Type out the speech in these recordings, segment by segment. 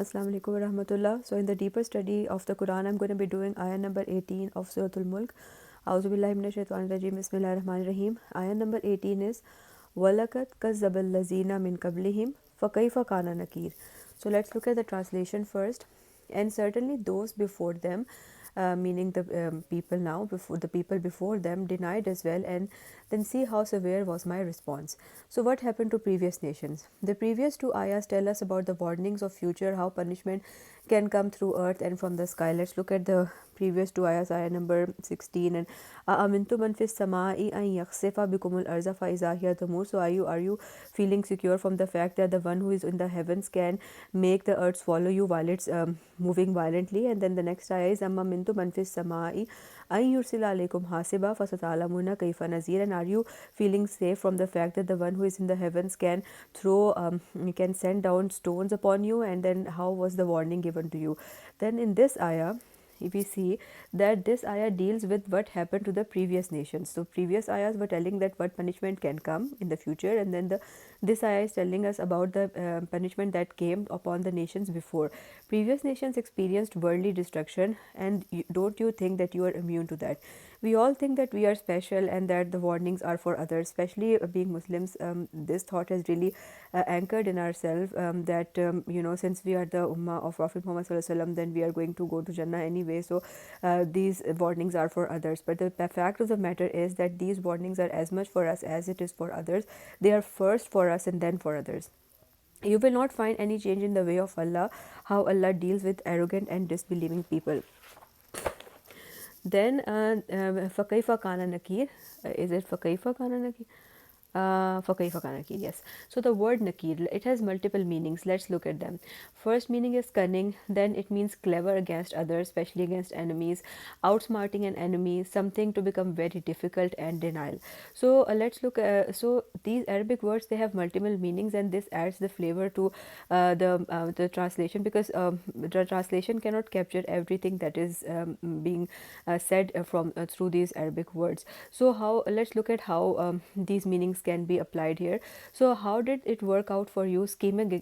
Assalamu alaikum wa rahmatullah. So in the deeper study of the Quran, I'm going to be doing ayah number 18 of Surah Mulk. A'udhu billahi minash shaitanir rajeem. Bismillahir rahmanir rahim. Ayah number 18 is Walakat kazzabal lazina min qablihim fakaifa kana nakir. So let's look at the translation first. And certainly those before them, meaning the people now, before the people before them, denied as well, and then see how severe was my response. So what happened to previous nations? The previous two ayahs tell us about the warnings of future, how punishment can come through earth and from the sky. Let's look at the previous two ayahs, ayah number 16 and amintu man fis samai an yakhsifa bikumul arza fa iza hiya tamur. So are you feeling secure from the fact that the one who is in the heavens can make the earth swallow you while it's moving violently? And then the next ayah is amma mintu man fis samai an yursila alaykum hasiba fasatalamuna kayfa nazir. And are you feeling safe from the fact that the one who is in the heavens can can send down stones upon you? And then how was the warning given to you? Then in this ayah, if we see that this ayah deals with what happened to the previous nations. So previous ayahs were telling that what punishment can come in the future, and then this ayah is telling us about the punishment that came upon the nations before. Previous nations experienced worldly destruction, and don't you think that you are immune to that? We all think that we are special and that the warnings are for others, especially being Muslims. This thought has really anchored in ourselves, that since we are the ummah of Prophet Muhammad sallallahu alaihi wasallam, then we are going to go to Jannah anyway. So these warnings are for others. But the fact of the matter is that these warnings are as much for us as it is for others. They are first for us and then for others. You will not find any change in the way of Allah, how Allah deals with arrogant and disbelieving people. Then fakaifa kana nakir. Is it fakaifa kana nakir? Fakaifa kana nakir, yes. So the word nakir, it has multiple meanings. Let's look at them. First meaning is cunning. Then it means clever against others, especially against enemies, outsmarting an enemy, something to become very difficult, and denial. So let's look. So these Arabic words, they have multiple meanings, and this adds the flavor to the translation, because the translation cannot capture everything that is being said from through these Arabic words. So how, let's look at how these meanings can be applied here. So how did it work out for you? Scheming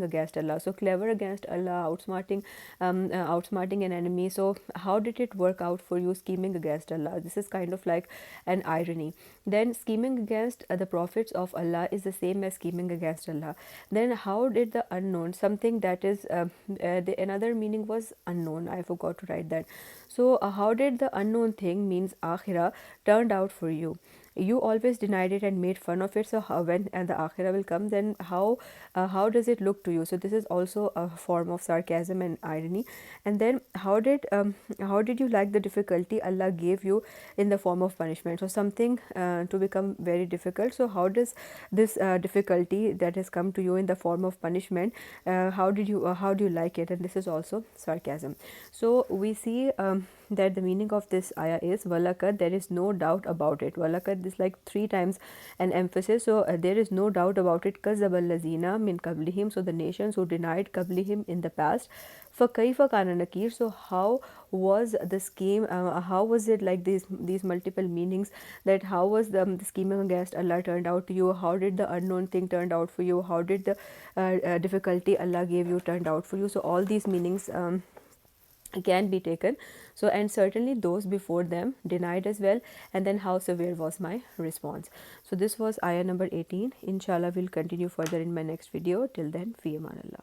against Allah. So clever against Allah, outsmarting an enemy. So how did it work out for you? Scheming against Allah. This is kind of like an irony. Then scheming against the prophets of Allah is the same as scheming against Allah. Then how did the unknown, something that is another meaning was unknown. I forgot to write that. So how did the unknown thing, means akhirah, turned out for you? You always denied it and made fun of it. So how, when and the akhirah will come, then how does it look to you? So this is also a form of sarcasm and irony. And then how did you like the difficulty Allah gave you in the form of punishment? So something to become very difficult. So how does this difficulty that has come to you in the form of punishment, how do you like it? And this is also sarcasm. So we see that the meaning of this ayah is walakat, there is no doubt about it. Walakat is like 3 times an emphasis. So there is no doubt about it. Kazzabal lazina min qablihim. So the nations who denied qablihim in the past. Fakaifa kana nakir. So how was the scheme? How was it like these multiple meanings? That how was the scheming against Allah turned out to you? How did the unknown thing turned out for you? How did the difficulty Allah gave you turned out for you? So all these meanings can be taken. So, and certainly those before them denied as well. And then how severe was my response? So this was ayah number 18. Inshallah, we'll continue further in my next video. Till then, fi aman Allah.